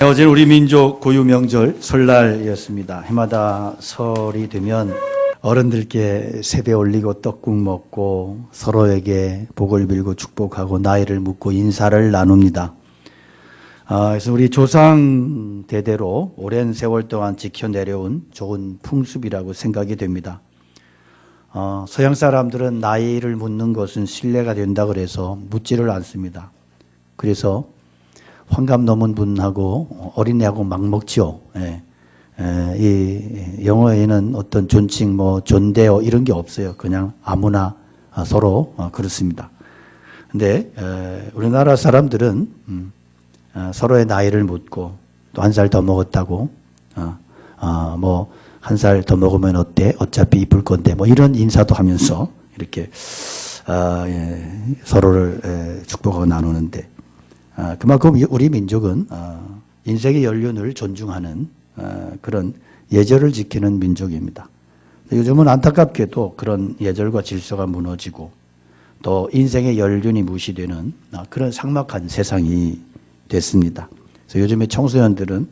어제는 우리 민족 고유 명절 설날이었습니다. 해마다 설이 되면 어른들께 세배 올리고 떡국 먹고 서로에게 복을 빌고 축복하고 나이를 묻고 인사를 나눕니다. 그래서 우리 조상 대대로 오랜 세월 동안 지켜내려온 좋은 풍습이라고 생각이 됩니다. 서양 사람들은 나이를 묻는 것은 신뢰가 된다 그래서 묻지를 않습니다. 그래서 환갑 넘은 분하고 어린애하고 막 먹지요. 이 영어에는 어떤 존칭, 존대어 이런 게 없어요. 그냥 아무나 서로 그렇습니다. 근데 우리나라 사람들은 서로의 나이를 묻고 또 한 살 더 먹었다고 한 살 더 먹으면 어때? 어차피 이쁠 건데 이런 인사도 하면서 이렇게 서로를 축복하고 나누는데. 그만큼 우리 민족은 인생의 연륜을 존중하는 그런 예절을 지키는 민족입니다. 요즘은 안타깝게도 그런 예절과 질서가 무너지고 또 인생의 연륜이 무시되는 그런 삭막한 세상이 됐습니다. 그래서 요즘에 청소년들은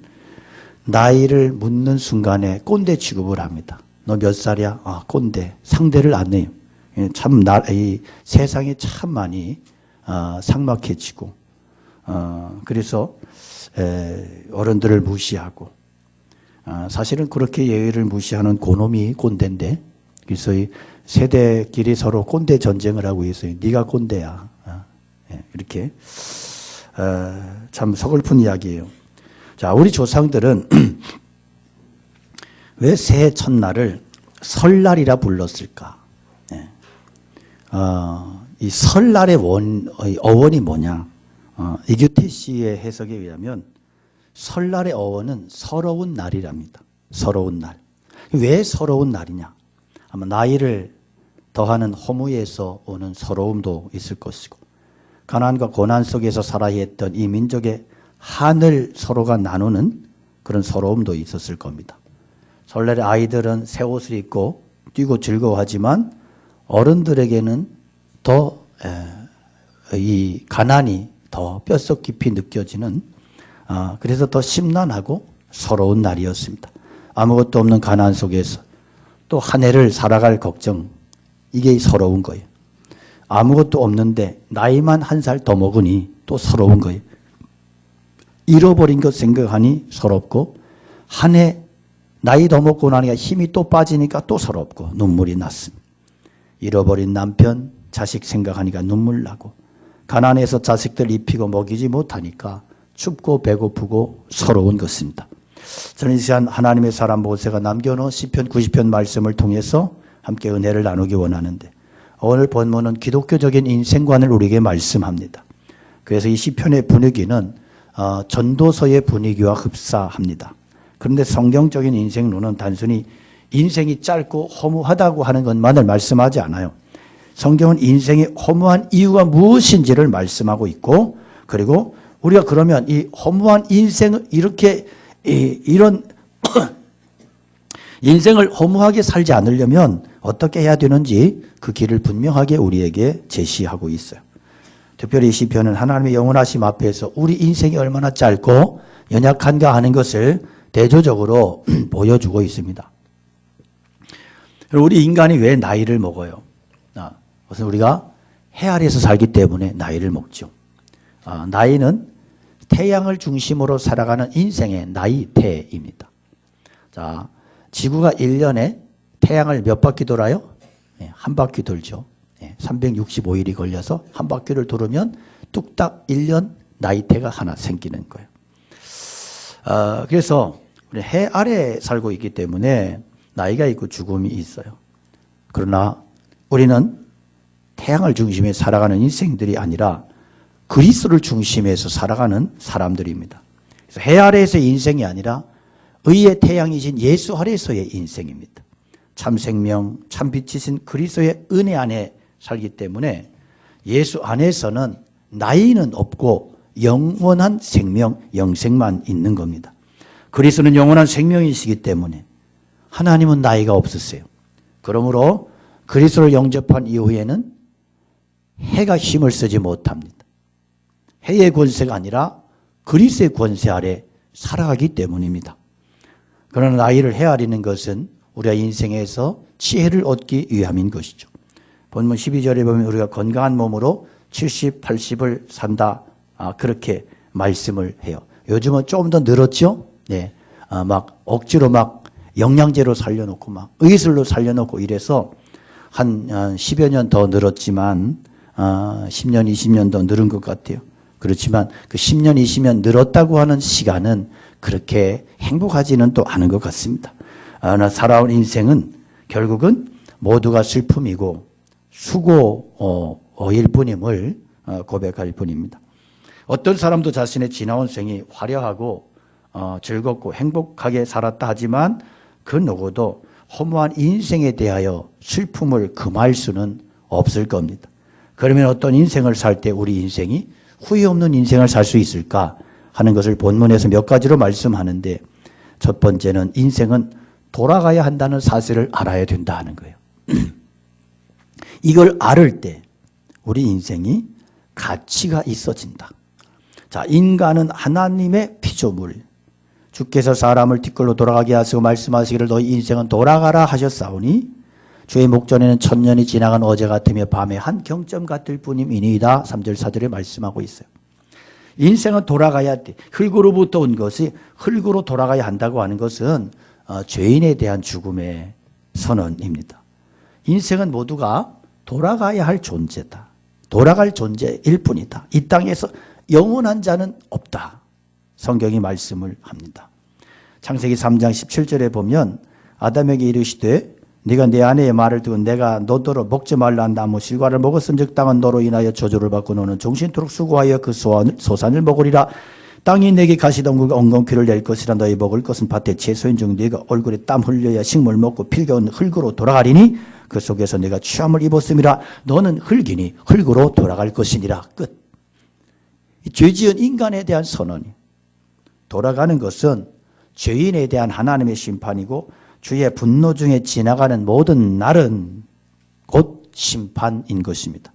나이를 묻는 순간에 꼰대 취급을 합니다. 너 몇 살이야? 꼰대. 상대를 안 해요. 이 세상이 참 많이 삭막해지고 그래서 어른들을 무시하고 사실은 그렇게 예의를 무시하는 고놈이 꼰대인데 그래서 이 세대끼리 서로 꼰대 전쟁을 하고 있어요. 네가 꼰대야. 이렇게 참 서글픈 이야기예요. 자, 우리 조상들은 왜 새해 첫날을 설날이라 불렀을까? 이 설날의 어원이 뭐냐? 이규태 씨의 해석에 의하면 설날의 어원은 서러운 날이랍니다. 서러운 날. 왜 서러운 날이냐? 아마 나이를 더하는 허무에서 오는 서러움도 있을 것이고 가난과 고난 속에서 살아야 했던 이 민족의 한을 서로가 나누는 그런 서러움도 있었을 겁니다. 설날에 아이들은 새 옷을 입고 뛰고 즐거워하지만 어른들에게는 더 이 가난이 더 뼛속 깊이 느껴지는 그래서 더 심란하고 서러운 날이었습니다. 아무것도 없는 가난 속에서 또 한 해를 살아갈 걱정 이게 서러운 거예요. 아무것도 없는데 나이만 한 살 더 먹으니 또 서러운 거예요. 잃어버린 것 생각하니 서럽고 한 해 나이 더 먹고 나니까 힘이 또 빠지니까 또 서럽고 눈물이 났습니다. 잃어버린 남편 자식 생각하니까 눈물 나고 가난해서 자식들 입히고 먹이지 못하니까 춥고 배고프고 서러운 것입니다. 저는 이 시간 하나님의 사람 모세가 남겨놓은 시편 90편 말씀을 통해서 함께 은혜를 나누기 원하는데 오늘 본문은 기독교적인 인생관을 우리에게 말씀합니다. 그래서 이 시편의 분위기는 전도서의 분위기와 흡사합니다. 그런데 성경적인 인생론은 단순히 인생이 짧고 허무하다고 하는 것만을 말씀하지 않아요. 성경은 인생이 허무한 이유가 무엇인지를 말씀하고 있고 그리고 우리가 그러면 이 허무한 인생을 이런 인생을 허무하게 살지 않으려면 어떻게 해야 되는지 그 길을 분명하게 우리에게 제시하고 있어요. 특별히 이 시편은 하나님의 영원하심 앞에서 우리 인생이 얼마나 짧고 연약한가 하는 것을 대조적으로 보여주고 있습니다. 우리 인간이 왜 나이를 먹어요? 그래서 우리가 해 아래에서 살기 때문에 나이를 먹죠. 나이는 태양을 중심으로 살아가는 인생의 나이대입니다. 자, 지구가 1년에 태양을 몇 바퀴 돌아요? 한 바퀴 돌죠. 365일이 걸려서 한 바퀴를 돌으면 뚝딱 1년 나이대가 하나 생기는 거예요. 그래서 우리 해 아래에 살고 있기 때문에 나이가 있고 죽음이 있어요. 그러나 우리는 태양을 중심에 살아가는 인생들이 아니라 그리스도를 중심에서 살아가는 사람들입니다. 그래서 해 아래에서의 인생이 아니라 의의 태양이신 예수 아래에서의 인생입니다. 참 생명, 참 빛이신 그리스도의 은혜 안에 살기 때문에 예수 안에서는 나이는 없고 영원한 생명, 영생만 있는 겁니다. 그리스도는 영원한 생명이시기 때문에 하나님은 나이가 없으세요. 그러므로 그리스도를 영접한 이후에는 해가 힘을 쓰지 못합니다. 해의 권세가 아니라 그리스도의 권세 아래 살아가기 때문입니다. 그러나 나이를 헤아리는 것은 우리가 인생에서 지혜를 얻기 위함인 것이죠. 본문 12절에 보면 우리가 건강한 몸으로 70, 80을 산다. 그렇게 말씀을 해요. 요즘은 조금 더 늘었죠? 네. 막 억지로 막 영양제로 살려놓고 막 의술로 살려놓고 이래서 한 10여 년 더 늘었지만 10년, 20년 더 늘은 것 같아요. 그렇지만 그 10년, 20년 늘었다고 하는 시간은 그렇게 행복하지는 또 않은 것 같습니다. 나 살아온 인생은 결국은 모두가 슬픔이고 수고일 뿐임을 고백할 뿐입니다. 어떤 사람도 자신의 지나온 생이 화려하고 즐겁고 행복하게 살았다 하지만 그 누구도 허무한 인생에 대하여 슬픔을 금할 수는 없을 겁니다. 그러면 어떤 인생을 살 때 우리 인생이 후회 없는 인생을 살 수 있을까 하는 것을 본문에서 몇 가지로 말씀하는데, 첫 번째는 인생은 돌아가야 한다는 사실을 알아야 된다 하는 거예요. 이걸 알을 때 우리 인생이 가치가 있어진다. 자, 인간은 하나님의 피조물. 주께서 사람을 뒷걸로 돌아가게 하시고 말씀하시기를 너희 인생은 돌아가라 하셨사오니 주의 목전에는 천년이 지나간 어제 같으며 밤의 한 경점 같을 뿐임이니이다. 3절 4절에 말씀하고 있어요. 인생은 돌아가야 돼. 흙으로부터 온 것이 흙으로 돌아가야 한다고 하는 것은 죄인에 대한 죽음의 선언입니다. 인생은 모두가 돌아가야 할 존재다. 돌아갈 존재일 뿐이다. 이 땅에서 영원한 자는 없다. 성경이 말씀을 합니다. 창세기 3장 17절에 보면 아담에게 이르시되 네가 내 아내의 말을 듣고 내가 너더러 먹지 말라 한 나무 실과를 먹었은즉 땅은 너로 인하여 저주를 받고 너는 종신토록 수고하여 그 소산을 먹으리라. 땅이 내게 가시덤불과 엉겅퀴를 낼 것이라. 너희 먹을 것은 밭의 채소인 중 네가 얼굴에 땀 흘려야 식물 먹고 필겨온 흙으로 돌아가리니 그 속에서 네가 취함을 입었음이라. 너는 흙이니 흙으로 돌아갈 것이니라. 끝. 죄지은 인간에 대한 선언이, 돌아가는 것은 죄인에 대한 하나님의 심판이고 주의 분노 중에 지나가는 모든 날은 곧 심판인 것입니다.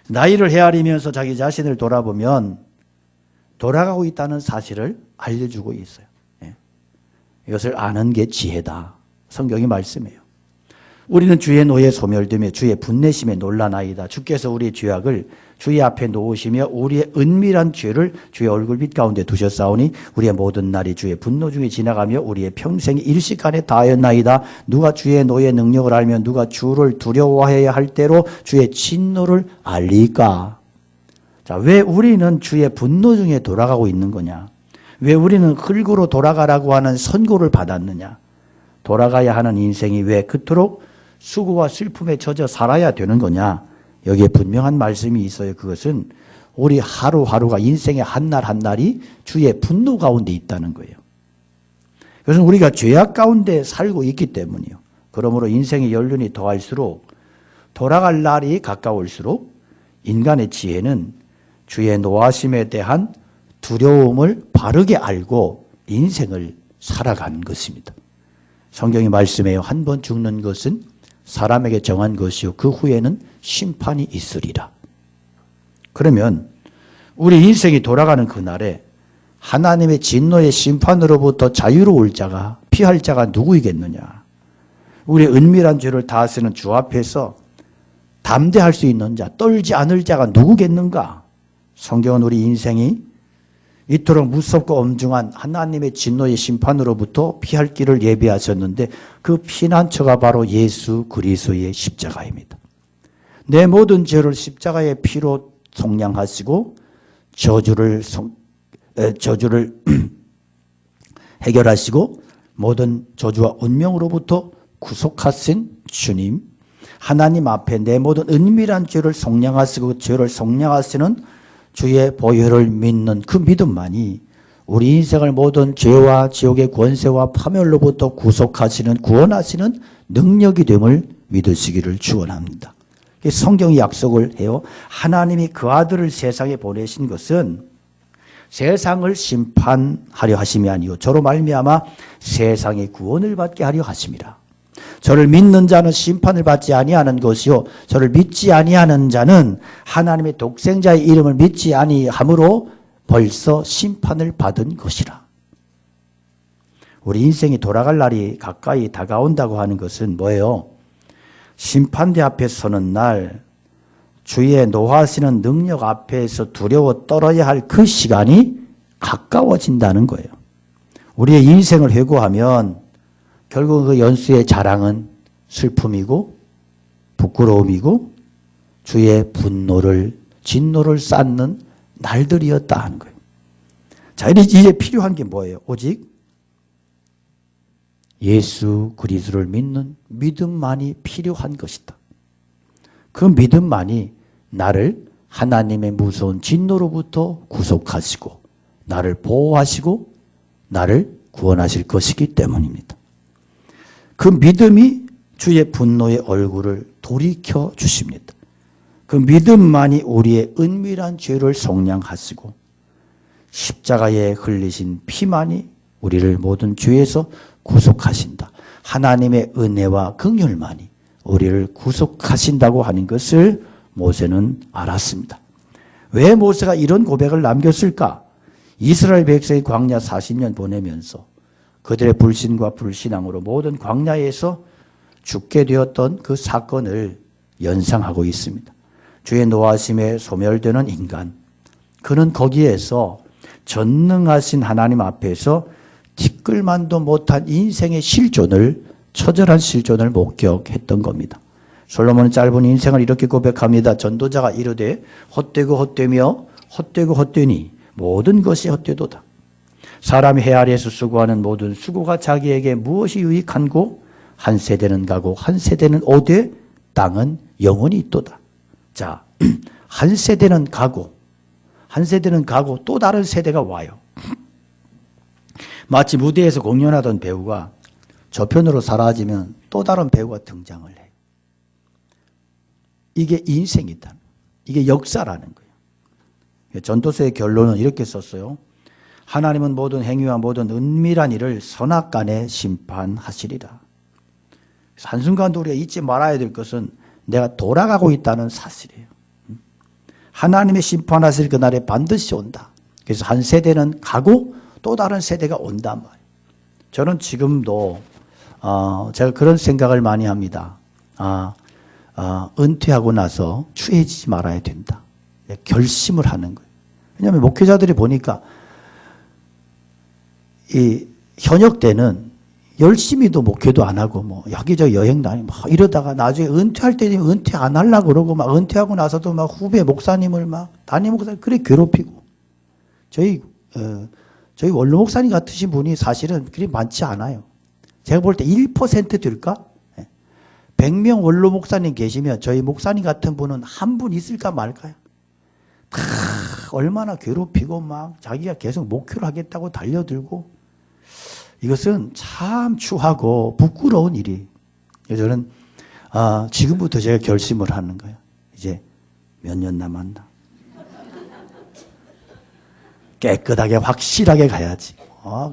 나이를 헤아리면서 자기 자신을 돌아보면 돌아가고 있다는 사실을 알려주고 있어요. 이것을 아는 게 지혜다. 성경이 말씀해요. 우리는 주의 노에 소멸되며 주의 분내심에 놀라나이다. 주께서 우리의 죄악을 주의 앞에 놓으시며 우리의 은밀한 죄를 주의 얼굴빛 가운데 두셨사오니 우리의 모든 날이 주의 분노 중에 지나가며 우리의 평생이 일시간에 다하였나이다. 누가 주의 노의 능력을 알면 누가 주를 두려워해야 할 때로 주의 진노를 알리까? 자, 왜 우리는 주의 분노 중에 돌아가고 있는 거냐? 왜 우리는 흙으로 돌아가라고 하는 선고를 받았느냐? 돌아가야 하는 인생이 왜 그토록 수고와 슬픔에 젖어 살아야 되는 거냐? 여기에 분명한 말씀이 있어요. 그것은 우리 하루하루가 인생의 한날 한날이 주의 분노 가운데 있다는 거예요. 그것은 우리가 죄악 가운데 살고 있기 때문이요. 그러므로 인생의 연륜이 더할수록 돌아갈 날이 가까울수록 인간의 지혜는 주의 노하심에 대한 두려움을 바르게 알고 인생을 살아가는 것입니다. 성경이 말씀해요. 한 번 죽는 것은 사람에게 정한 것이요 그 후에는 심판이 있으리라. 그러면 우리 인생이 돌아가는 그날에 하나님의 진노의 심판으로부터 자유로울 자가, 피할 자가 누구이겠느냐? 우리의 은밀한 죄를 다스리는 주 앞에서 담대할 수 있는 자, 떨지 않을 자가 누구겠는가? 성경은 우리 인생이 이토록 무섭고 엄중한 하나님의 진노의 심판으로부터 피할 길을 예비하셨는데 그 피난처가 바로 예수 그리스도의 십자가입니다. 내 모든 죄를 십자가의 피로 속량하시고 저주를 해결하시고 모든 저주와 운명으로부터 구속하신 주님, 하나님 앞에 내 모든 은밀한 죄를 속량하시고 죄를 속량하시는 주의 보혈을 믿는 그 믿음만이 우리 인생을 모든 죄와 지옥의 권세와 파멸로부터 구속하시는, 구원하시는 능력이 됨을 믿으시기를 축원합니다. 성경이 약속을 해요. 하나님이 그 아들을 세상에 보내신 것은 세상을 심판하려 하심이 아니요 저로 말미암아 세상의 구원을 받게 하려 하심이라. 저를 믿는 자는 심판을 받지 아니하는 것이요 저를 믿지 아니하는 자는 하나님의 독생자의 이름을 믿지 아니함으로 벌써 심판을 받은 것이라. 우리 인생이 돌아갈 날이 가까이 다가온다고 하는 것은 뭐예요? 심판대 앞에 서는 날, 주의 노하시는 능력 앞에서 두려워 떨어야 할 그 시간이 가까워진다는 거예요. 우리의 인생을 회고하면 결국 그 연수의 자랑은 슬픔이고 부끄러움이고 주의 분노를 진노를 쌓는 날들이었다 하는 거예요. 자, 이제 필요한 게 뭐예요? 오직 예수 그리스도를 믿는 믿음만이 필요한 것이다. 그 믿음만이 나를 하나님의 무서운 진노로부터 구속하시고 나를 보호하시고 나를 구원하실 것이기 때문입니다. 그 믿음이 주의 분노의 얼굴을 돌이켜 주십니다. 그 믿음만이 우리의 은밀한 죄를 속량하시고 십자가에 흘리신 피만이 우리를 모든 죄에서 구속하신다. 하나님의 은혜와 긍휼만이 우리를 구속하신다고 하는 것을 모세는 알았습니다. 왜 모세가 이런 고백을 남겼을까? 이스라엘 백성이 광야 40년 보내면서 그들의 불신과 불신앙으로 모든 광야에서 죽게 되었던 그 사건을 연상하고 있습니다. 주의 노하심에 소멸되는 인간, 그는 거기에서 전능하신 하나님 앞에서 티끌만도 못한 인생의 실존을, 처절한 실존을 목격했던 겁니다. 솔로몬은 짧은 인생을 이렇게 고백합니다. 전도자가 이르되 헛되고 헛되며 헛되고 헛되니 모든 것이 헛되도다. 사람이 해 아래에서 수고하는 모든 수고가 자기에게 무엇이 유익한고 한 세대는 가고 한 세대는 오되 땅은 영원히 있도다. 자, 한 세대는 가고 또 다른 세대가 와요. 마치 무대에서 공연하던 배우가 저편으로 사라지면 또 다른 배우가 등장을 해요. 이게 인생이다. 이게 역사라는 거예요. 전도서의 결론은 이렇게 썼어요. 하나님은 모든 행위와 모든 은밀한 일을 선악간에 심판하시리라. 한순간도 우리가 잊지 말아야 될 것은 내가 돌아가고 있다는 사실이에요. 하나님의 심판하실 그날에 반드시 온다. 그래서 한 세대는 가고 또 다른 세대가 온단 말이에요. 저는 지금도 제가 그런 생각을 많이 합니다. 은퇴하고 나서 추해지지 말아야 된다. 결심을 하는 거예요. 왜냐하면 목회자들이 보니까 이 현역 때는 열심히도 목회도 안 하고 뭐 여기저기 여행 다니고 막 이러다가 나중에 은퇴할 때 되면 은퇴 안 하려고 그러고 막 은퇴하고 나서도 막 후배 목사님을 막 담임 목사님 그래 괴롭히고 저희 원로 목사님 같으신 분이 사실은 그리 많지 않아요. 제가 볼 때 1% 될까? 100명 원로 목사님 계시면 저희 목사님 같은 분은 한 분 있을까 말까요? 얼마나 괴롭히고 막 자기가 계속 목회를 하겠다고 달려들고 이것은 참 추하고 부끄러운 일이. 그래서 저는 지금부터 제가 결심을 하는 거예요. 이제 몇 년 남았나? 깨끗하게 확실하게 가야지.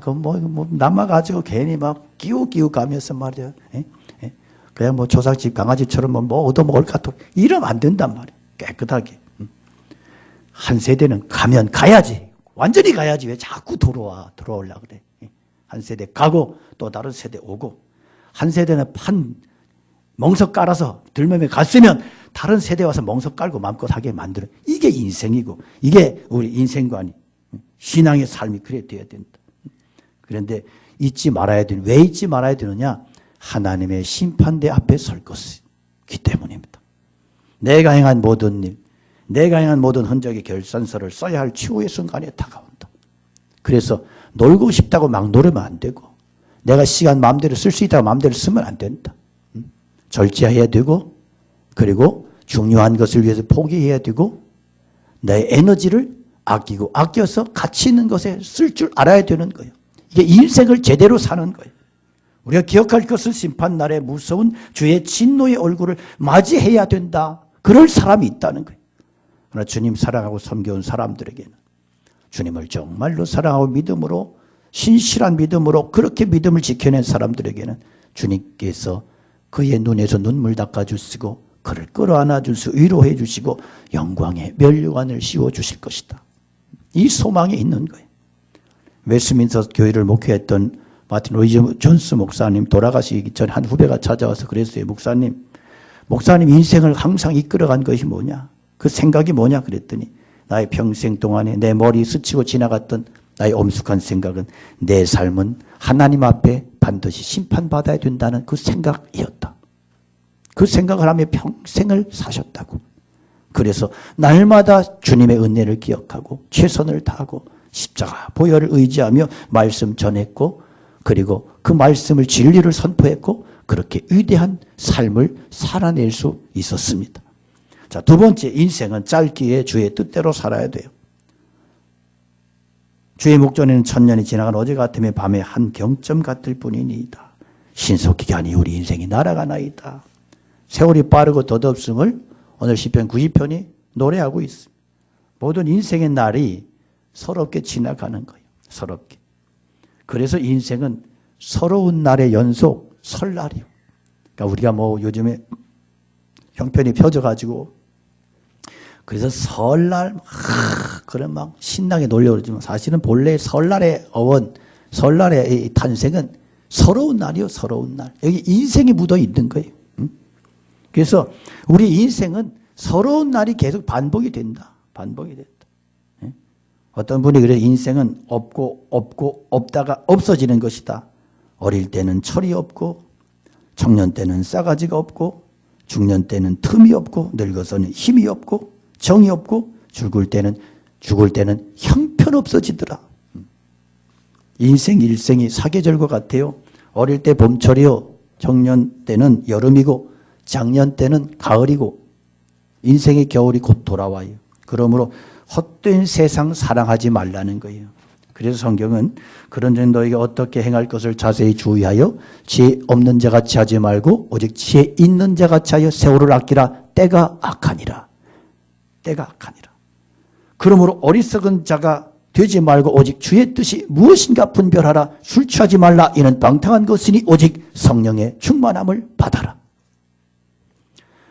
그럼 뭐 남아가지고 괜히 막 끼우 가면서 말이야. 그냥 뭐 조상집 강아지처럼 뭐 얻어먹을까 또 이러면 안 된단 말이야. 깨끗하게. 한 세대는 가면 가야지. 완전히 가야지. 왜 자꾸 돌아오려고 그래. 한 세대 가고 또 다른 세대 오고 한 세대는 멍석 깔아서 들매매 갔으면 다른 세대 와서 멍석 깔고 마음껏 하게 만들어. 이게 인생이고 이게 우리 인생관이 신앙의 삶이 그래 돼야 된다. 그런데 잊지 말아야 되는 왜 잊지 말아야 되느냐? 하나님의 심판대 앞에 설 것이기 때문입니다. 내가 행한 모든 일, 내가 행한 모든 흔적의 결산서를 써야 할 최후의 순간에 다가온다. 그래서 놀고 싶다고 막 놀으면 안 되고 내가 시간 마음대로 쓸 수 있다고 마음대로 쓰면 안 된다. 절제해야 되고 그리고 중요한 것을 위해서 포기해야 되고 내 에너지를 아껴서 가치 있는 것에 쓸 줄 알아야 되는 거예요. 이게 인생을 제대로 사는 거예요. 우리가 기억할 것은 심판날에 무서운 주의 진노의 얼굴을 맞이해야 된다. 그럴 사람이 있다는 거예요. 그러나 주님 사랑하고 섬겨온 사람들에게는 주님을 정말로 사랑하고 믿음으로 신실한 믿음으로 그렇게 믿음을 지켜낸 사람들에게는 주님께서 그의 눈에서 눈물 닦아주시고 그를 끌어안아 주시고 위로해 주시고 영광의 면류관을 씌워주실 것이다. 이 소망이 있는 거예요. 웨스민스터 교회를 목회했던 마틴 로이드 존스 목사님 돌아가시기 전에 한 후배가 찾아와서 그랬어요. 목사님 인생을 항상 이끌어간 것이 뭐냐? 그 생각이 뭐냐? 그랬더니 나의 평생 동안에 내 머리 스치고 지나갔던 나의 엄숙한 생각은 내 삶은 하나님 앞에 반드시 심판받아야 된다는 그 생각이었다. 그 생각을 하며 평생을 사셨다고. 그래서 날마다 주님의 은혜를 기억하고 최선을 다하고 십자가 보혈을 의지하며 말씀 전했고 그리고 그 말씀을 진리를 선포했고 그렇게 위대한 삶을 살아낼 수 있었습니다. 자, 두 번째, 인생은 짧기에 주의 뜻대로 살아야 돼요. 주의 목전에는 천년이 지나간 어제 같으면 밤에 한 경점 같을 뿐이니이다. 신속기간이 우리 인생이 날아가나이다. 세월이 빠르고 덧없음을 오늘 시편 90편이 노래하고 있습니다. 모든 인생의 날이 서럽게 지나가는 거예요. 서럽게. 그래서 인생은 서러운 날의 연속, 설날이요. 그러니까 우리가 뭐 요즘에 형편이 펴져가지고 그래서 설날 그런 막 신나게 놀려 그러지만 사실은 본래 설날의 어원, 설날의 탄생은 서러운 날이요. 서러운 날. 여기 인생이 묻어 있는 거예요. 그래서 우리 인생은 서러운 날이 계속 반복이 된다. 반복이 된다. 어떤 분이 그래 인생은 없고 없다가 없어지는 것이다. 어릴 때는 철이 없고 청년 때는 싸가지가 없고 중년 때는 틈이 없고 늙어서는 힘이 없고 정이 없고 죽을 때는 형편없어지더라. 인생 일생이 사계절과 같아요. 어릴 때 봄철이요. 청년 때는 여름이고 장년 때는 가을이고 인생의 겨울이 곧 돌아와요. 그러므로 헛된 세상 사랑하지 말라는 거예요. 그래서 성경은 그런즉 너희가 어떻게 행할 것을 자세히 주의하여 지혜 없는 자 같이 하지 말고 오직 지혜 있는 자 같이 하여 세월을 아끼라. 때가 악하니라. 때가 악하니라. 그러므로 어리석은 자가 되지 말고 오직 주의 뜻이 무엇인가 분별하라. 술 취하지 말라. 이는 방탕한 것이니 오직 성령의 충만함을 받아라.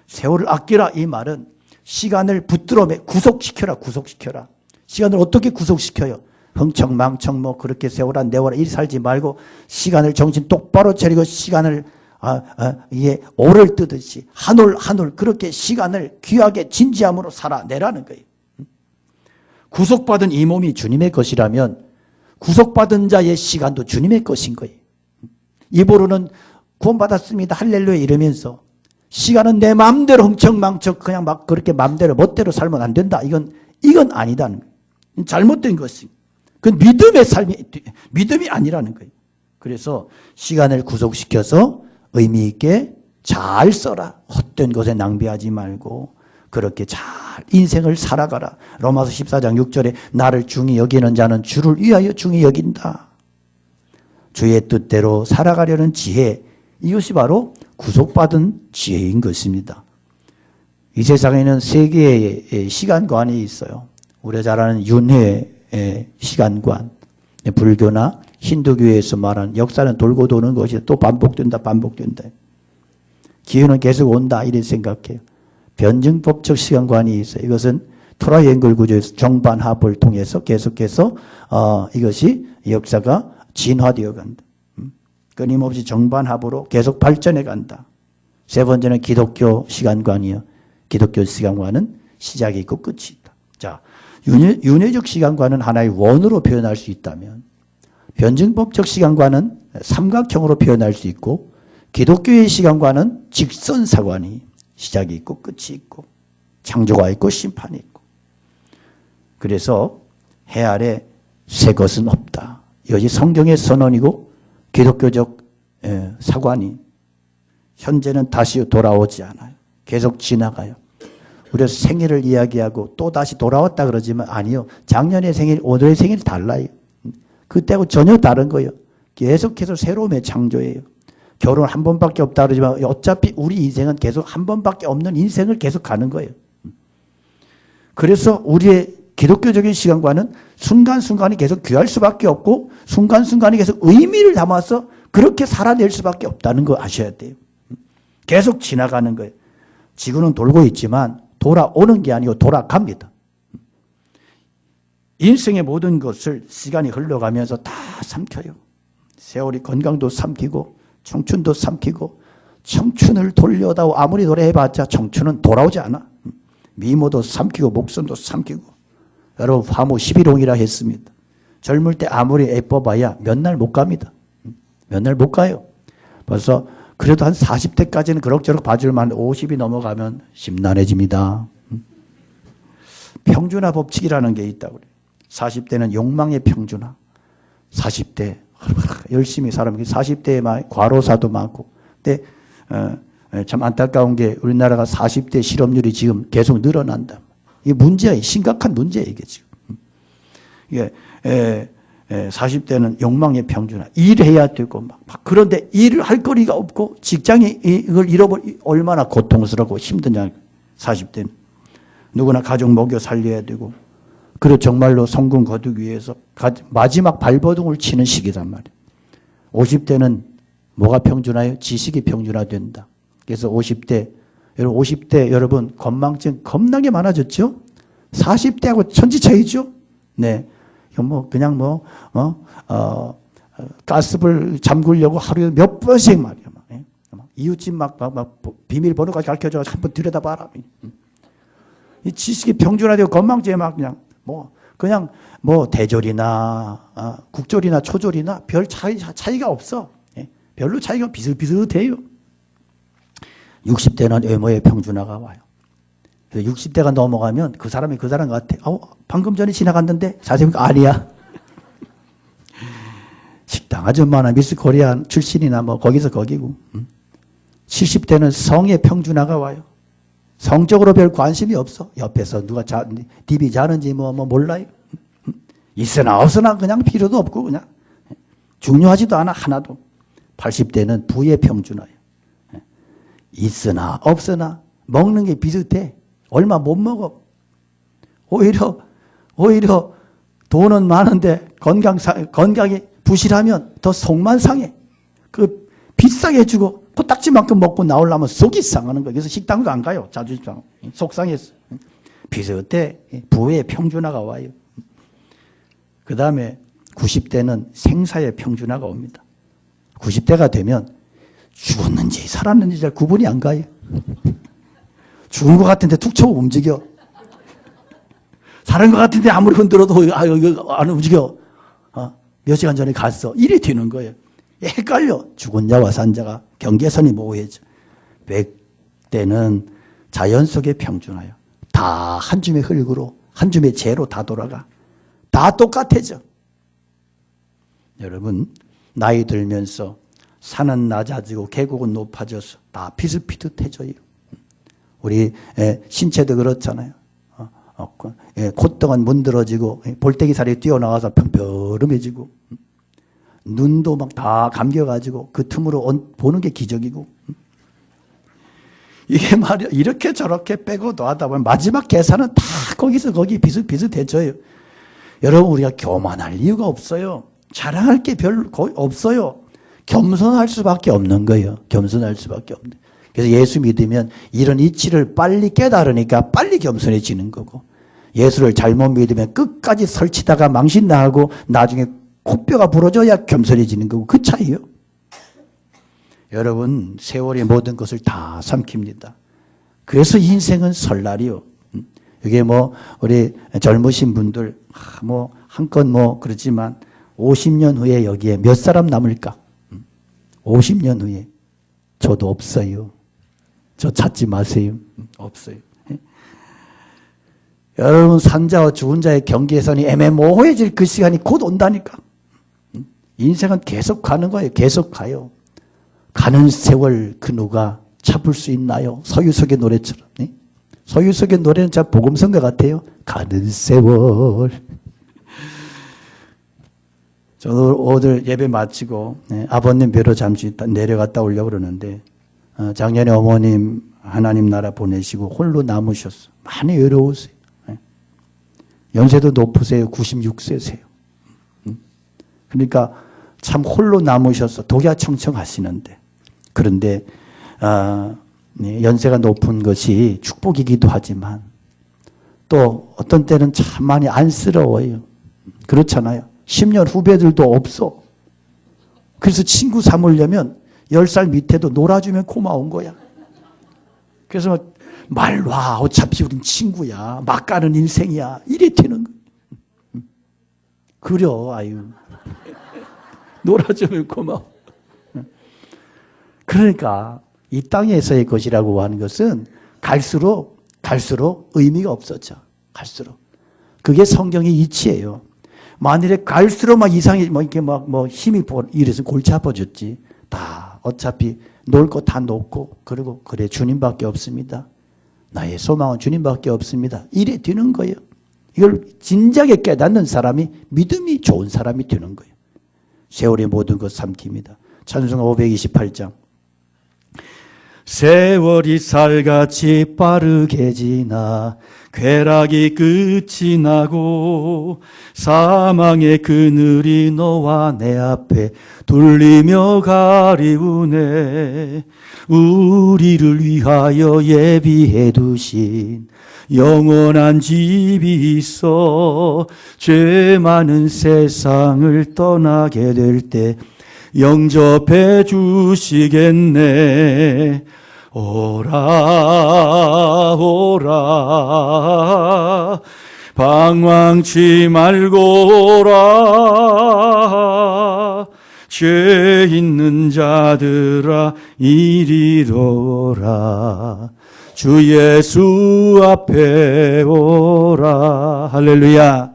세월을 아끼라 이 말은 시간을 붙들어 구속시켜라. 구속시켜라. 시간을 어떻게 구속시켜요? 흥청망청 뭐 그렇게 세월아 내월아 이리 살지 말고 시간을 정신 똑바로 차리고 시간을 이게 오를 뜨듯이 한 올 한 올 그렇게 시간을 귀하게 진지함으로 살아내라는 거예요. 구속받은 이 몸이 주님의 것이라면 구속받은 자의 시간도 주님의 것인 거예요. 입으로는 구원받았습니다. 할렐루야 이러면서 시간은 내 마음대로 흥청망청 그냥 막 그렇게 마음대로 멋대로 살면 안 된다. 이건 아니다는 거예요. 잘못된 것이. 그건 믿음의 삶이 믿음이 아니라는 거예요. 그래서 시간을 구속시켜서 의미 있게 잘 써라. 헛된 것에 낭비하지 말고 그렇게 잘 인생을 살아가라. 로마서 14장 6절에 나를 중히 여기는 자는 주를 위하여 중히 여긴다. 주의 뜻대로 살아가려는 지혜, 이것이 바로 구속받은 지혜인 것입니다. 이 세상에는 세 개의 시간관이 있어요. 우리가 잘 아는 윤회의 시간관, 불교나 힌두교에서 말하는 역사는 돌고 도는 것이 또 반복된다. 기회는 계속 온다 이렇게 생각해요. 변증법적 시간관이 있어요. 이것은 트라이앵글 구조에서 정반합을 통해서 계속해서 이것이 역사가 진화되어 간다. 끊임없이 정반합으로 계속 발전해 간다. 세 번째는 기독교 시간관이요. 기독교 시간관은 시작이 있고 끝이 있다. 자, 윤회적 시간관은 하나의 원으로 표현할 수 있다면 변증법적 시간관은 삼각형으로 표현할 수 있고 기독교의 시간관은 직선사관이 시작이 있고 끝이 있고 창조가 있고 심판이 있고 그래서 해 아래 새 것은 없다. 이것이 성경의 선언이고 기독교적 사관이 현재는 다시 돌아오지 않아요. 계속 지나가요. 우리가 생일을 이야기하고 또 다시 돌아왔다 그러지만 아니요. 작년의 생일, 오늘의 생일 달라요. 그때하고 전혀 다른 거예요. 계속해서 새로움의 창조예요. 결혼 한 번밖에 없다 그러지만 어차피 우리 인생은 계속 한 번밖에 없는 인생을 계속 가는 거예요. 그래서 우리의 기독교적인 시간과는 순간순간이 계속 귀할 수밖에 없고 순간순간이 계속 의미를 담아서 그렇게 살아낼 수밖에 없다는 거 아셔야 돼요. 계속 지나가는 거예요. 지구는 돌고 있지만 돌아오는 게 아니고 돌아갑니다. 인생의 모든 것을 시간이 흘러가면서 다 삼켜요. 세월이 건강도 삼키고 청춘도 삼키고 청춘을 돌려다오 아무리 노래해봤자 청춘은 돌아오지 않아. 미모도 삼키고 목선도 삼키고. 여러분 화무 11홍이라 했습니다. 젊을 때 아무리 예뻐봐야 몇 날 못 갑니다. 몇 날 못 가요. 벌써 그래도 한 40대까지는 그럭저럭 봐줄 만 50이 넘어가면 심란해집니다. 평준화 법칙이라는 게 있다고 그래요. 40대는 욕망의 평준화. 40대 열심히 살아면 40대에 과로사도 많고. 근데 참 안타까운 게 우리나라가 40대 실업률이 지금 계속 늘어난다. 이게 문제야. 심각한 문제야 이게 지금. 이게 40대는 욕망의 평준화. 일해야 되고 막 그런데 일을 할 거리가 없고 직장이 이걸 잃어버리 얼마나 고통스럽고 힘드냐. 40대는 누구나 가족 먹여 살려야 되고 그리고 정말로 성공 거두기 위해서 마지막 발버둥을 치는 시기란 말이에요. 50대는 뭐가 평준화예요? 지식이 평준화된다. 그래서 50대 여러분 건망증 겁나게 많아졌죠? 40대하고 천지 차이죠? 네. 그냥 가스불 잠그려고 하루에 몇 번씩 말이야. 이웃집 막 비밀번호까지 가르쳐줘. 한번 들여다봐라. 이 지식이 평준화되고 건망증에 그냥 대졸이나 국졸이나 초졸이나 별 차이가 없어. 별로 차이가 비슷비슷해요. 60대는 외모의 평준화가 와요. 그래서 60대가 넘어가면 그 사람이 그 사람 같아. 방금 전에 지나갔는데 자세히 보니까 아니야. 식당 아줌마나 미스 코리아 출신이나 거기서 거기고. 70대는 성의 평준화가 와요. 성적으로 별 관심이 없어. 옆에서 누가 DB 자는지 몰라요. 있으나 없으나 그냥 필요도 없고 그냥 중요하지도 않아 하나도. 80대는 부의 평준화예요. 있으나 없으나 먹는 게 비슷해. 얼마 못 먹어. 오히려 돈은 많은데 건강이 부실하면 더 속만 상해. 비싸게 주고 코딱지만큼 먹고 나오려면 속이 상하는 거예요. 그래서 식당도 안 가요. 자주 속상해서. 비슷해. 부의 평준화가 와요. 그 다음에 90대는 생사의 평준화가 옵니다. 90대가 되면 죽었는지 살았는지 잘 구분이 안 가요. 죽은 것 같은데 툭 쳐고 움직여. 살은 것 같은데 아무리 흔들어도 안 움직여. 몇 시간 전에 갔어. 이래 되는 거예요. 헷갈려. 죽은 자와 산 자가 경계선이 모호해져. 100대는 자연 속의 평준화예요. 다 한 줌의 흙으로 한 줌의 재로 다 돌아가. 다 똑같아져. 여러분 나이 들면서 산은 낮아지고 계곡은 높아져서 다 비슷비슷해져요. 우리 신체도 그렇잖아요. 콧등은 문드러지고 볼때기살이 뛰어나와서 평평해지고 눈도 막 다 감겨가지고 그 틈으로 보는 게 기적이고 이게 말이야 이렇게 저렇게 빼고 놓다 보면 마지막 계산은 다 거기서 거기 비슷비슷해져요. 여러분 우리가 교만할 이유가 없어요. 자랑할 게 별로 거의 없어요. 겸손할 수밖에 없는 거예요. 겸손할 수밖에 없는. 그래서 예수 믿으면 이런 이치를 빨리 깨달으니까 빨리 겸손해지는 거고 예수를 잘못 믿으면 끝까지 설치다가 망신나고 나중에 코뼈가 부러져야 겸손해지는 거고 그 차이요. 여러분 세월의 모든 것을 다 삼킵니다. 그래서 인생은 설날이요. 이게 우리 젊으신 분들 한껏 그렇지만 50년 후에 여기에 몇 사람 남을까? 50년 후에 저도 없어요. 저 찾지 마세요. 없어요. 여러분 산자와 죽은 자의 경계선이 애매모호해질 그 시간이 곧 온다니까. 인생은 계속 가는 거예요. 계속 가요. 가는 세월 그 누가 잡을 수 있나요? 서유석의 노래처럼. 서유석의 노래는 참 복음성가 같아요. 가는 세월. 저도 오늘 예배 마치고 아버님 뵈러 잠시 내려갔다 오려고 그러는데 작년에 어머님 하나님 나라 보내시고 홀로 남으셨어. 많이 외로우세요. 연세도 높으세요. 96세세요. 그러니까 참 홀로 남으셔서 독야청청하시는데 그런데 연세가 높은 것이 축복이기도 하지만 또 어떤 때는 참 많이 안쓰러워요. 그렇잖아요. 10년 후배들도 없어. 그래서 친구 삼으려면 10살 밑에도 놀아주면 고마운 거야. 그래서 말와 어차피 우린 친구야. 막 가는 인생이야. 이래 되는 거야. 그려 아유. 놀아주면 고마워. 그러니까 이 땅에서의 것이라고 하는 것은 갈수록 의미가 없어져. 갈수록. 그게 성경의 이치예요. 만일에 갈수록 막 이상해, 이렇게 힘이 이래서 골치 아파졌지. 다 어차피 놓을 거 다 놓고, 그리고 그래, 주님밖에 없습니다. 나의 소망은 주님밖에 없습니다. 이래 되는 거예요. 이걸 진작에 깨닫는 사람이 믿음이 좋은 사람이 되는 거예요. 세월의 모든 것 삼킵니다. 찬송가 528장. 세월이 살같이 빠르게 지나 쾌락이 끝이 나고 사망의 그늘이 너와 내 앞에 둘리며 가리우네. 우리를 위하여 예비해 두신 영원한 집이 있어 죄 많은 세상을 떠나게 될 때 영접해 주시겠네. 오라 오라 방황치 말고 오라. 죄 있는 자들아 이리로 오라. 주 예수 앞에 오라. 할렐루야.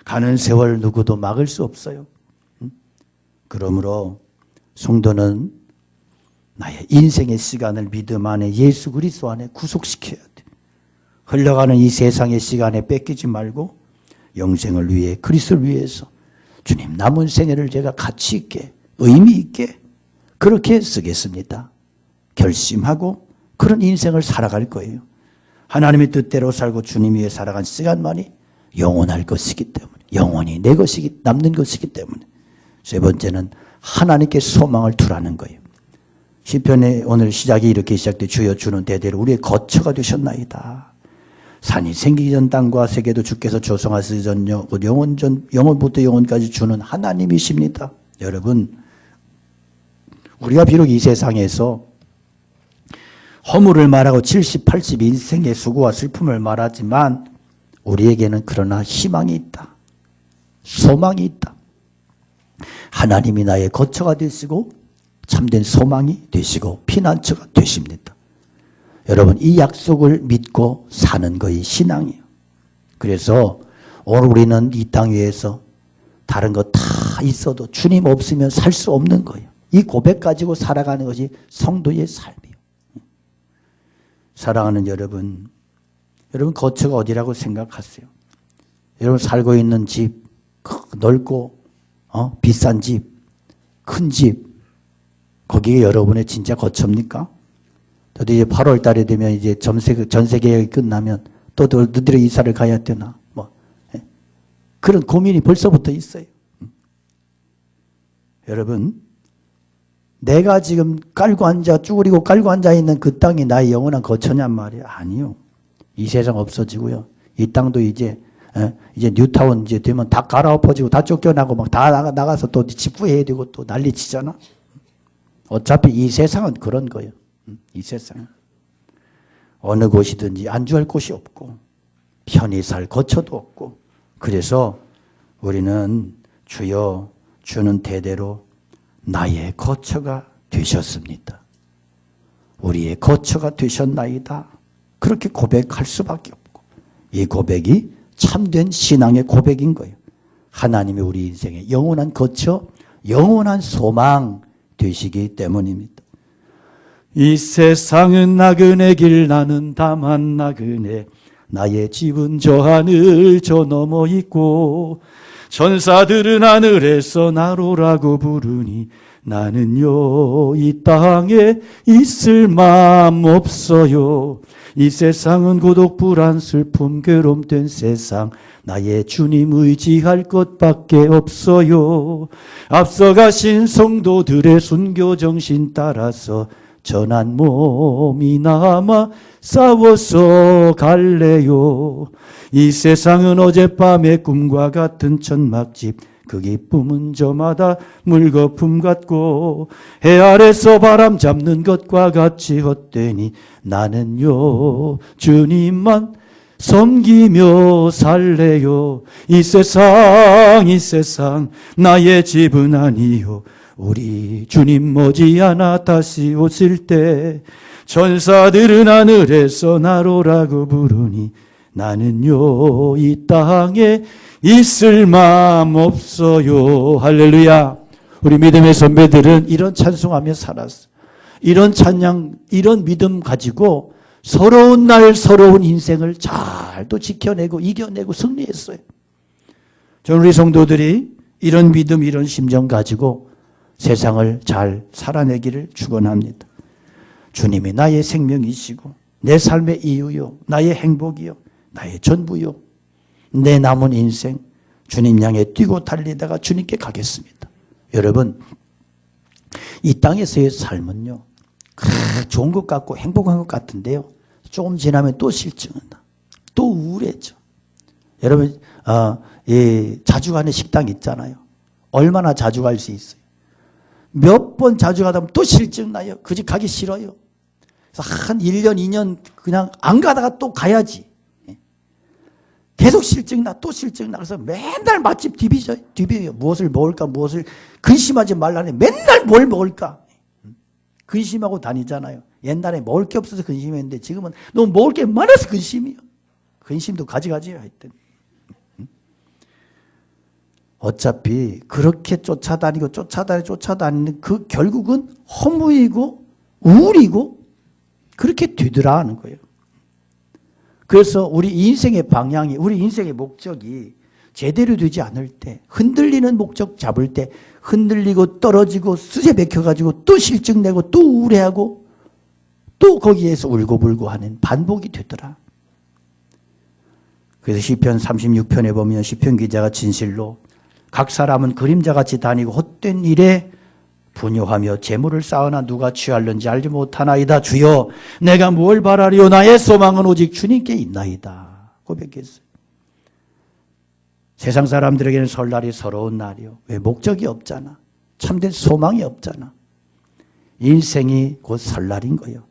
가는 세월 누구도 막을 수 없어요. 그러므로 성도는 나의 인생의 시간을 믿음 안에 예수 그리스도 안에 구속시켜야 돼. 흘러가는 이 세상의 시간에 뺏기지 말고 영생을 위해 그리스도를 위해서 주님 남은 생애를 제가 가치 있게 의미 있게 그렇게 쓰겠습니다. 결심하고 그런 인생을 살아갈 거예요. 하나님의 뜻대로 살고 주님 위해 살아간 시간만이 영원할 것이기 때문에 영원히 내 것이기 남는 것이기 때문에 세 번째는 하나님께 소망을 두라는 거예요. 시편의 오늘 시작이 이렇게 시작돼 주여 주는 대대로 우리의 거처가 되셨나이다. 산이 생기기 전 땅과 세계도 주께서 조성하시기 전 영원부터 영원까지 주는 하나님이십니다. 여러분 우리가 비록 이 세상에서 허물을 말하고 70, 80 인생의 수고와 슬픔을 말하지만 우리에게는 그러나 희망이 있다. 소망이 있다. 하나님이 나의 거처가 되시고 참된 소망이 되시고 피난처가 되십니다. 여러분 이 약속을 믿고 사는 것이 신앙이에요. 그래서 오늘 우리는 이 땅 위에서 다른 거 다 있어도 주님 없으면 살 수 없는 거예요. 이 고백 가지고 살아가는 것이 성도의 삶이에요. 사랑하는 여러분 거처가 어디라고 생각하세요? 여러분 살고 있는 집 넓고 비싼 집, 큰 집, 거기에 여러분의 진짜 거처입니까? 저도 이제 8월 달에 되면 이제 전세 계약이 끝나면 또 어디로 이사를 가야 되나, 그런 고민이 벌써부터 있어요. 여러분, 내가 지금 쭈그리고 깔고 앉아 있는 그 땅이 나의 영원한 거처냔 말이에요. 아니요. 이 세상 없어지고요. 이 땅도 이제 뉴타운 이제 되면 다 갈아엎어지고 다 쫓겨나고 막 다 나가서 또 집 구해야 되고 또 난리 치잖아. 어차피 이 세상은 그런 거예요. 이 세상은. 어느 곳이든지 안주할 곳이 없고 편히 살 거처도 없고 그래서 우리는 주여 주는 대대로 나의 거처가 되셨습니다. 우리의 거처가 되셨나이다. 그렇게 고백할 수밖에 없고 이 고백이 참된 신앙의 고백인 거예요. 하나님이 우리 인생의 영원한 거처, 영원한 소망 되시기 때문입니다. 이 세상은 나그네 길 나는 다만 나그네 나의 집은 저 하늘 저 너머 있고 천사들은 하늘에서 나로라고 부르니 나는요 이 땅에 있을 마음 없어요. 이 세상은 고독 불안 슬픔 괴로움된 세상 나의 주님 의지할 것밖에 없어요. 앞서가신 성도들의 순교 정신 따라서 전한 몸이 남아 싸워서 갈래요. 이 세상은 어젯밤의 꿈과 같은 천막집 그 기쁨은 저마다 물거품 같고 해 아래서 바람 잡는 것과 같이 헛되니 나는요 주님만 섬기며 살래요. 이 세상 나의 집은 아니요. 우리 주님 머지않아 다시 오실 때 천사들은 하늘에서 나로라고 부르니 나는요 이 땅에 있을 마음 없어요. 할렐루야. 우리 믿음의 선배들은 이런 찬송하며 살았어. 이런 찬양, 이런 믿음 가지고 서러운 날 서러운 인생을 잘 또 지켜내고 이겨내고 승리했어요. 저는 우리 성도들이 이런 믿음, 이런 심정 가지고 세상을 잘 살아내기를 축원합니다. 주님이 나의 생명이시고 내 삶의 이유요, 나의 행복이요, 나의 전부요, 내 남은 인생 주님 향해 뛰고 달리다가 주님께 가겠습니다. 여러분, 이 땅에서의 삶은요 좋은 것 같고 행복한 것 같은데요, 조금 지나면 또 실증한다, 또 우울해져. 여러분 자주 가는 식당 있잖아요. 얼마나 자주 갈 수 있어요? 몇 번 자주 가다 보면 또 실증나요. 그 집 가기 싫어요. 그래서 한 1년 2년 그냥 안 가다가 또 가야지. 계속 실증나, 또 실증나. 그래서 맨날 맛집 디비요. 무엇을 먹을까, 무엇을 근심하지 말라니 맨날 뭘 먹을까. 근심하고 다니잖아요. 옛날에 먹을 게 없어서 근심했는데 지금은 너무 먹을 게 많아서 근심이요. 근심도 가지가지요. 하여튼. 어차피 그렇게 쫓아다니는 그 결국은 허무이고 우울이고 그렇게 되더라 하는 거예요. 그래서 우리 인생의 방향이, 우리 인생의 목적이 제대로 되지 않을 때, 흔들리는 목적 잡을 때 흔들리고 떨어지고 수세 맥혀가지고 또 실증내고 또 우울해하고 또 거기에서 울고불고 하는 반복이 되더라. 그래서 시편 36편에 보면 시편 기자가 진실로 각 사람은 그림자같이 다니고 헛된 일에 분요하며 재물을 쌓으나 누가 취할는지 알지 못하나이다. 주여 내가 뭘 바라리요. 나의 소망은 오직 주님께 있나이다. 고백했어요. 세상 사람들에게는 설날이 서러운 날이요. 왜? 목적이 없잖아. 참된 소망이 없잖아. 인생이 곧 설날인 거예요.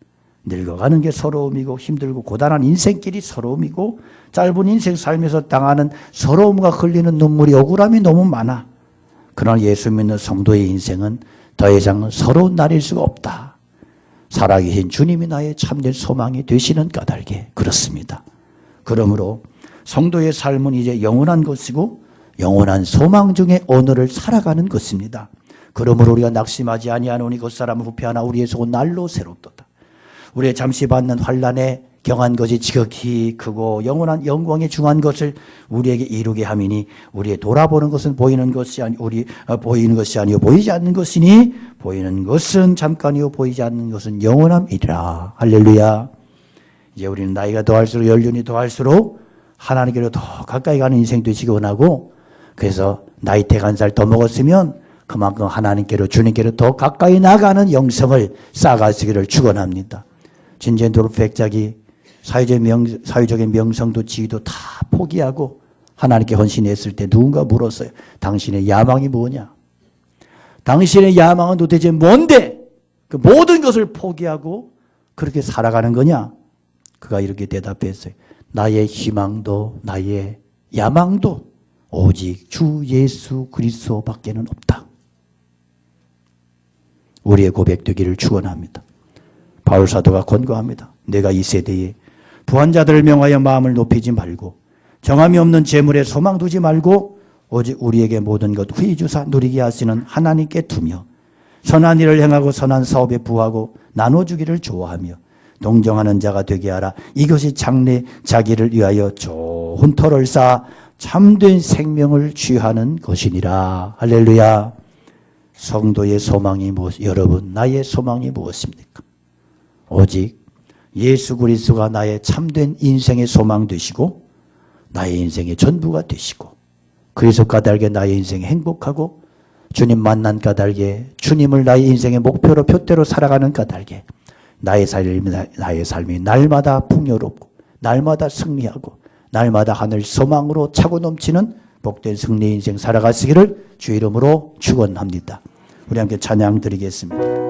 늙어가는 게 서러움이고 힘들고 고단한 인생길이 서러움이고 짧은 인생 살면서 당하는 서러움과 흘리는 눈물이 억울함이 너무 많아. 그러나 예수 믿는 성도의 인생은 더 이상 서러운 날일 수가 없다. 살아계신 주님이 나의 참된 소망이 되시는 까닭에 그렇습니다. 그러므로 성도의 삶은 이제 영원한 것이고 영원한 소망 중에 오늘을 살아가는 것입니다. 그러므로 우리가 낙심하지 아니하노니 그 사람은 후패하나 우리의 속은 날로 새롭도다. 우리의 잠시 받는 환난에 경한 것이 지극히 크고 영원한 영광에 중한 것을 우리에게 이루게 함이니 우리의 돌아보는 것은 보이는 것이 보이는 것이 아니요 보이지 않는 것이니 보이는 것은 잠깐이요 보이지 않는 것은 영원함이라. 할렐루야. 이제 우리는 나이가 더할수록 연륜이 더할수록 하나님께로 더 가까이 가는 인생 되시기 원하고, 그래서 나이대 한 살 더 먹었으면 그만큼 하나님께로 주님께로 더 가까이 나가는 영성을 쌓아가시기를 축원합니다. 진전 도르백작이 사회적인 명성도 지위도 다 포기하고 하나님께 헌신했을 때 누군가 물었어요. 당신의 야망이 뭐냐? 당신의 야망은 도대체 뭔데? 그 모든 것을 포기하고 그렇게 살아가는 거냐? 그가 이렇게 대답했어요. 나의 희망도 나의 야망도 오직 주 예수 그리스도밖에는 없다. 우리의 고백되기를 축원합니다. 바울 사도가 권고합니다. 내가 이 세대에 부한 자들을 명하여 마음을 높이지 말고 정함이 없는 재물에 소망 두지 말고 오직 우리에게 모든 것 후히 주사 누리게 하시는 하나님께 두며 선한 일을 행하고 선한 사업에 부하고 나눠주기를 좋아하며 동정하는 자가 되게 하라. 이것이 장래 자기를 위하여 좋은 터를 쌓아 참된 생명을 취하는 것이니라. 할렐루야. 성도의 소망이 무엇? 여러분, 나의 소망이 무엇입니까? 오직 예수 그리스도가 나의 참된 인생의 소망 되시고 나의 인생의 전부가 되시고 그리스도 까닭에 나의 인생이 행복하고 주님 만난 까닭에 주님을 나의 인생의 목표로 표대로 살아가는 까닭에 나의 삶이 날마다 풍요롭고 날마다 승리하고 날마다 하늘 소망으로 차고 넘치는 복된 승리 인생 살아가시기를 주 이름으로 축원합니다. 우리 함께 찬양 드리겠습니다.